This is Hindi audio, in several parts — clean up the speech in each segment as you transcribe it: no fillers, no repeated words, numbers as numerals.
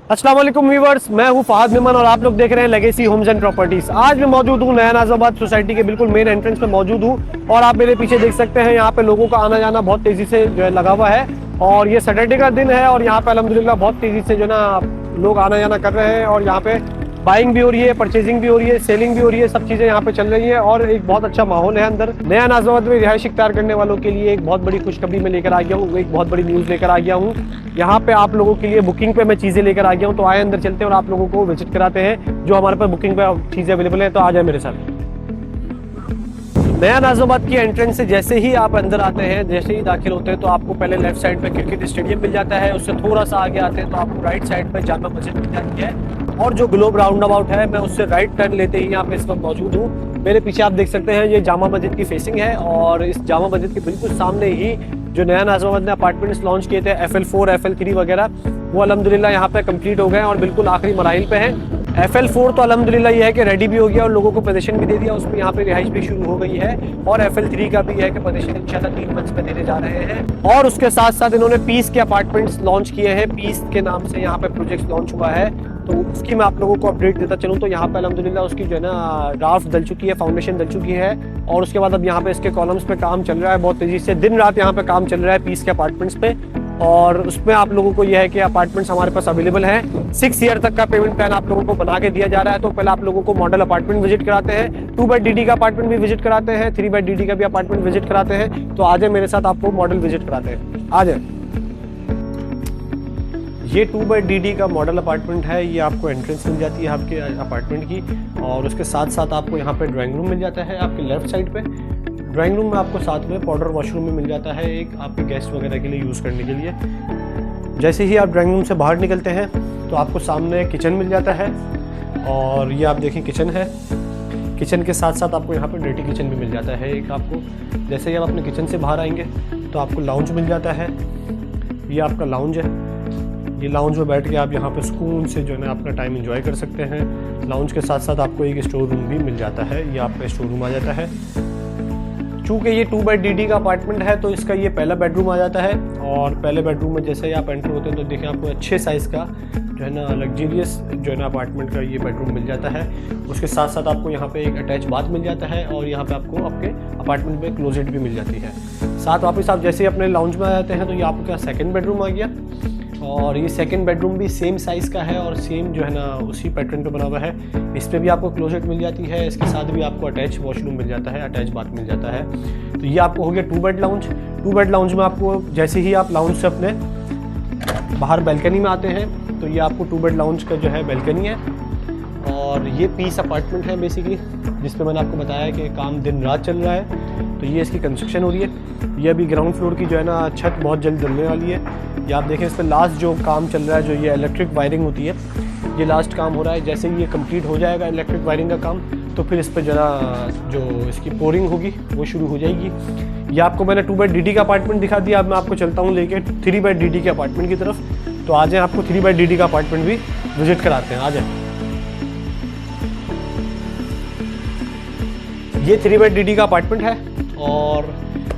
अस्सलाम वालेकुम व्यूअर्स, मैं हूं फहद मेमन और आप लोग देख रहे हैं लेगेसी होम्स एंड प्रॉपर्टीज। आज मैं मौजूद हूं नया नाज़ाबाद सोसाइटी के बिल्कुल मेन एंट्रेंस पे मौजूद हूं और आप मेरे पीछे देख सकते हैं यहाँ पे लोगों का आना जाना बहुत तेजी से जो है लगा हुआ है। और ये सैटरडे का दिन है और यहाँ पे अल्हम्दुलिल्लाह बहुत तेजी से जो ना लोग आना जाना कर रहे हैं और यहाँ पे बाइंग भी हो रही है, परचेजिंग भी हो रही है, सेलिंग भी हो रही है, सब चीज़ें यहाँ पे चल रही है और एक बहुत अच्छा माहौल है अंदर। नया नाज़ाबाद में रिहाइश इख्तियार करने वालों के लिए एक बहुत बड़ी खुशखबरी में लेकर आ गया हूँ, एक बहुत बड़ी न्यूज़ लेकर आ गया हूँ। यहाँ पे आप लोगों के लिए बुकिंग पे मैं चीज़ें लेकर आ गया हूँ, तो आए अंदर चलते हैं और आप लोगों को विजिट कराते हैं जो हमारे पास बुकिंग पे चीज़ें अवेलेबल है। तो आ जाए मेरे साथ। नया नाज़ाबाद की एंट्रेंस से जैसे ही आप अंदर आते हैं, जैसे ही दाखिल होते हैं तो आपको पहले लेफ्ट साइड पे क्रिकेट स्टेडियम मिल जाता है। उससे थोड़ा सा आगे आते हैं तो आपको राइट साइड पे जामा मस्जिद मिल जाती है और जो ग्लोब राउंड अबाउट है मैं उससे राइट टर्न लेते ही यहाँ पे इस वक्त मौजूद हूँ। मेरे पीछे आप देख सकते हैं ये जामा मस्जिद की फेसिंग है और इस जामा मस्जिद के बिल्कुल सामने ही जो नया नाज़ाबाद ने अपार्टमेंट्स लॉन्च किए थे FL4 FL3 वगैरह, वो अल्हम्दुलिल्लाह यहाँ पे कंप्लीट हो गए हैं और बिल्कुल आखिरी मराहिल पे हैं। FL4 तो अल्हम्दुलिल्लाह ये है कि रेडी भी हो गया और लोगों को पोजीशन भी दे दिया, उसमें यहाँ पे रिहाइश भी शुरू हो गई है। और FL3 का भी है कि पोजीशन इंशाल्लाह 3 मंथ्स में देने जा रहे हैं। और उसके साथ साथ इन्होंने पीस के अपार्टमेंट्स लॉन्च किए हैं, पीस के नाम से यहाँ पे प्रोजेक्ट लॉन्च हुआ है। तो उसकी मैं आप लोगों को अपडेट देता चलूँ तो यहाँ पे अल्हम्दुलिल्लाह उसकी जो है ना ड्राफ्ट डल चुकी है, फाउंडेशन डल चुकी है और उसके बाद अब यहाँ पे इसके कॉलम्स पे काम चल रहा है बहुत तेजी से, दिन रात यहाँ पे काम चल रहा है पीस के अपार्टमेंट्स पे। और उसमें आप लोगों को यह है कि अपार्टमेंट्स हमारे पास अवेलेबल हैं। 6 ईयर तक का पेमेंट प्लान आप लोगों को बना के दिया जा रहा है। तो पहले आप लोगों को मॉडल अपार्टमेंट विजिट कराते हैं, 2 बेड DD का अपार्टमेंट भी विजिट कराते हैं, 3 बेड DD का भी अपार्टमेंट विजिट कराते हैं। तो आ जाए मेरे साथ, आपको मॉडल विजिट कराते हैं। आ जाए। ये 2 बेड DD का मॉडल अपार्टमेंट है। ये आपको एंट्रेंस मिल जाती है आपके अपार्टमेंट की और उसके साथ साथ आपको यहाँ पे ड्राइंग रूम मिल जाता है आपके लेफ्ट साइड पे। ड्राइंग रूम में आपको साथ में पाउडर वॉशरूम भी मिल जाता है एक आपके गेस्ट वगैरह के लिए यूज़ करने के लिए। जैसे ही आप ड्राइंग रूम से बाहर निकलते हैं तो आपको सामने किचन मिल जाता है और ये आप देखें किचन है। किचन के साथ साथ आपको यहाँ पे डर्टी किचन भी मिल जाता है एक आपको। जैसे ही आप अपने किचन से बाहर आएंगे तो आपको लाउंज मिल जाता है। ये आपका लाउंज है। ये लाउंज में बैठ के आप यहाँ पे सुकून से जो है ना अपना टाइम एंजॉय कर सकते हैं। लाउंज के साथ साथ आपको एक स्टोर रूम भी मिल जाता है, ये आपका स्टोर रूम आ जाता है। चूँकि ये 2 बेड DD का अपार्टमेंट है तो इसका ये पहला बेडरूम आ जाता है और पहले बेडरूम में जैसे ही आप एंटर होते हैं तो देखें आपको अच्छे साइज़ का जो है ना लग्जरियस जो है ना अपार्टमेंट का ये बेडरूम मिल जाता है। उसके साथ साथ आपको यहाँ पे एक अटैच बाथ मिल जाता है और यहाँ पे आपको आपके अपार्टमेंट में क्लोजेट भी मिल जाती है। साथ वापस आप जैसे ही अपने लाउंज में आ जाते हैं तो ये आपका सेकेंड बेडरूम आ गया और ये सेकंड बेडरूम भी सेम साइज़ का है और सेम जो है ना उसी पैटर्न पे बना हुआ है। इस पर भी आपको क्लोजेट मिल जाती है, इसके साथ भी आपको अटैच वॉशरूम मिल जाता है, अटैच बाथ मिल जाता है। तो ये आपको हो गया 2 बेड लाउंज। 2 बेड लाउंज में आपको जैसे ही आप लाउंज से अपने बाहर बैल्कनी में आते हैं तो ये आपको 2 बेड लाउंज का जो है बैल्कनी है और ये पीस अपार्टमेंट है बेसिकली, जिस पे मैंने आपको बताया कि काम दिन रात चल रहा है। तो ये इसकी कंस्ट्रक्शन हो रही है। ये अभी ग्राउंड फ्लोर की जो है ना छत बहुत जल्द डलने वाली है। ये आप देखें इस पर लास्ट जो काम चल रहा है, जो ये इलेक्ट्रिक वायरिंग होती है, ये लास्ट काम हो रहा है। जैसे ही ये कंप्लीट हो जाएगा इलेक्ट्रिक वायरिंग का काम तो फिर इस पर जरा जो इसकी पोरिंग होगी वो शुरू हो जाएगी। ये आपको मैंने 2 बेड DD का अपार्टमेंट दिखा दिया। अब मैं आपको चलता हूँ लेके 3 बेड DD के अपार्टमेंट की तरफ। तो आ जाए, आपको 3 बेड DD का अपार्टमेंट भी विजिट कराते हैं। आ जाए। ये 3 बेड DD का अपार्टमेंट है और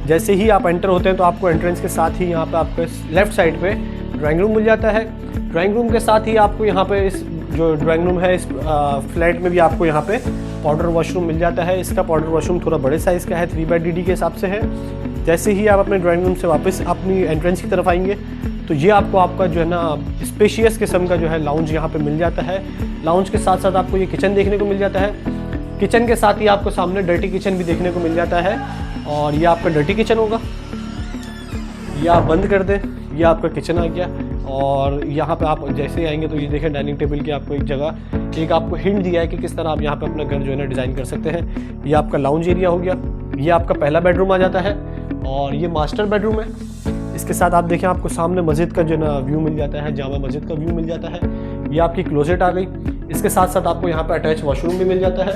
जैसे ही आप एंटर होते हैं तो आपको एंट्रेंस के साथ ही यहाँ पे आपको लेफ्ट साइड पे ड्राइंग रूम मिल जाता है। ड्राइंग रूम के साथ ही आपको यहाँ पे इस जो ड्राइंग रूम है इस फ्लैट में भी आपको यहाँ पे पाउडर वॉशरूम मिल जाता है। इसका पाउडर वॉशरूम थोड़ा बड़े साइज़ का है, 3 बेड DD के हिसाब से है। जैसे ही आप अपने ड्राइंग रूम से वापस अपनी एंट्रेंस की तरफ आएंगे तो ये आपको आपका जो है ना स्पेशियस किस्म का जो है लाउंज यहाँ पे मिल जाता है। लाउंज के साथ साथ आपको ये किचन देखने को मिल जाता है। किचन के साथ ही आपको सामने डर्टी किचन भी देखने को मिल जाता है और ये आपका डर्टी किचन होगा। ये आप बंद कर दें, ये आपका किचन आ गया। और यहाँ पे आप जैसे ही आएंगे तो ये देखें डाइनिंग टेबल की आपको एक जगह एक आपको हिंट दिया है कि किस तरह आप यहाँ पे अपना घर जो है ना डिज़ाइन कर सकते हैं। ये आपका लाउंज एरिया हो गया। ये आपका पहला बेडरूम आ जाता है और ये मास्टर बेडरूम है। इसके साथ आप देखें आपको सामने मस्जिद का जो ना व्यू मिल जाता है, जामा मस्जिद का व्यू मिल जाता है। ये आपकी क्लोजेट आ गई। इसके साथ साथ आपको यहाँ पे अटैच वॉशरूम भी मिल जाता है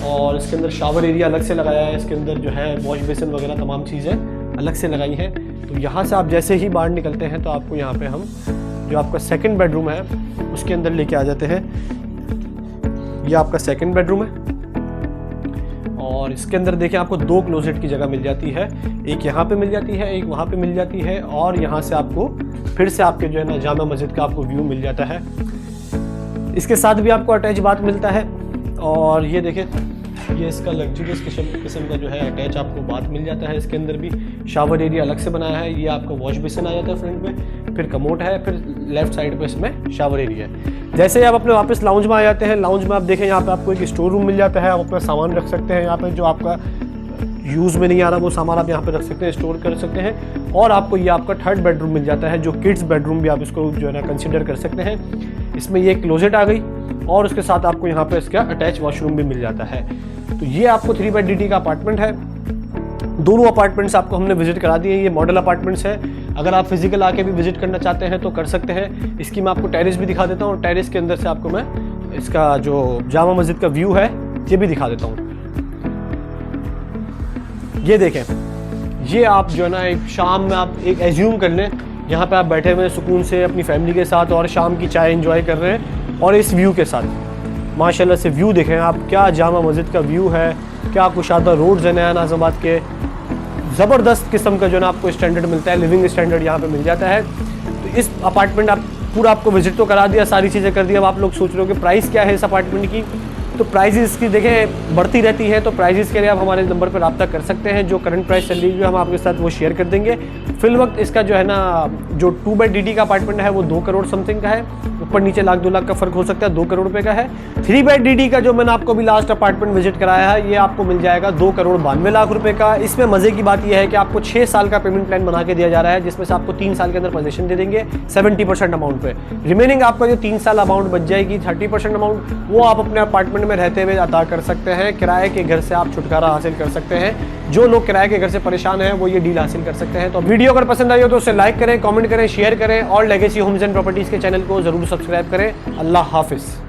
और इसके अंदर शावर एरिया अलग से लगाया है। इसके अंदर जो है वॉश बेसिन वगैरह तमाम चीज़ें अलग से लगाई हैं। तो यहाँ से आप जैसे ही बाहर निकलते हैं तो आपको यहाँ पे हम जो आपका सेकंड बेडरूम है उसके अंदर लेके आ जाते हैं। ये आपका सेकंड बेडरूम है और इसके अंदर देखें आपको 2 क्लोजेट की जगह मिल जाती है। एक यहाँ पे मिल जाती है, एक वहाँ पे मिल जाती है और यहाँ से आपको फिर से आपके जो है ना जामा मस्जिद का आपको व्यू मिल जाता है। इसके साथ भी आपको अटैच बाथ मिलता है। और ये देखें, ये इसका लग्जरियस किस्म का जो है अटैच आपको बाथ मिल जाता है। इसके अंदर भी शावर एरिया अलग से बनाया है। ये आपका वॉश बेसिन आ जाता है फ्रंट में, फिर कमोड है, फिर लेफ्ट साइड पे इसमें शावर एरिया है। जैसे ही आप अपने वापस लाउंज में आ जाते हैं, लाउंज में आप देखें यहाँ पे आपको एक स्टोर रूम मिल जाता है। आप अपना सामान रख सकते हैं यहाँ पे, जो आपका यूज़ में नहीं आ रहा वो सामान आप यहाँ पे रख सकते हैं, स्टोर कर सकते हैं। और आपको ये आपका थर्ड बेडरूम मिल जाता है, जो किड्स बेडरूम भी आप इसको जो है ना कंसिडर कर सकते हैं। इसमें ये क्लोजेट आ गई और उसके साथ आपको यहाँ पे इसका अटैच वॉशरूम भी मिल जाता है। तो ये आपको 3 बेड DT का अपार्टमेंट है। दोनों अपार्टमेंट्स आपको हमने विजिट करा दिए। ये मॉडल अपार्टमेंट्स है। अगर आप फिजिकल आके भी विजिट करना चाहते हैं तो कर सकते हैं। इसकी मैं आपको टेरेस भी दिखा देता हूँ, और टेरेस के अंदर से आपको मैं इसका जो जामा मस्जिद का व्यू है ये भी दिखा देता हूँ। ये देखें, ये आप जो है ना एक शाम में आप एक एज्यूम कर लें, यहाँ पे आप बैठे हुए सुकून से अपनी फैमिली के साथ और शाम की चाय एंजॉय कर रहे हैं, और इस व्यू के साथ माशाल्लाह से व्यू देखें आप, क्या जामा मस्जिद का व्यू है, क्या कुशादा रोड्स हैं नया नाज़ाबाद के। ज़बरदस्त किस्म का जो है ना आपको स्टैंडर्ड मिलता है, लिविंग स्टैंडर्ड यहाँ पे मिल जाता है। तो इस अपार्टमेंट आप पूरा आपको विजिट तो करा दिया, सारी चीज़ें कर दी। अब आप लोग सोच रहे हो कि प्राइस क्या है इस अपार्टमेंट की। तो प्राइजेस की देखें बढ़ती रहती है, तो प्राइजेस के लिए आप हमारे नंबर पर रब्ता कर सकते हैं। जो करंट प्राइस चल रही है हम आपके साथ वो शेयर कर देंगे। फिल वक्त इसका जो है ना जो 2 बेड DT का अपार्टमेंट है वो 2 करोड़ समथिंग का है। ऊपर नीचे लाख 2 लाख का फर्क हो सकता है, 2 करोड़ रुपए का है। 3 बेड DT का जो मैंने आपको भी लास्ट अपार्टमेंट विजिट कराया है, ये आपको मिल जाएगा 2 करोड़ 92 लाख रुपए का। इसमें मजे की बात यह है कि आपको 6 साल का पेमेंट प्लान बना के दिया जा रहा है, जिसमें से आपको 3 साल के अंदर पोजीशन दे देंगे 70% अमाउंट पे। रिमेनिंग आपका जो 3 साल अमाउंट बच जाएगी 30% अमाउंट, वो आप अपने अपार्टमेंट में रहते हुए अदा कर सकते हैं। किराए के घर से आप छुटकारा हासिल कर सकते हैं। जो लोग किराए के घर से परेशान हैं वो ये डील हासिल कर सकते हैं। तो वीडियो अगर पसंद आई हो तो उसे लाइक करें, कमेंट करें, शेयर करें, और लेगेसी होम्स एंड प्रॉपर्टीज के चैनल को जरूर सब्सक्राइब करें। अल्लाह हाफिज़।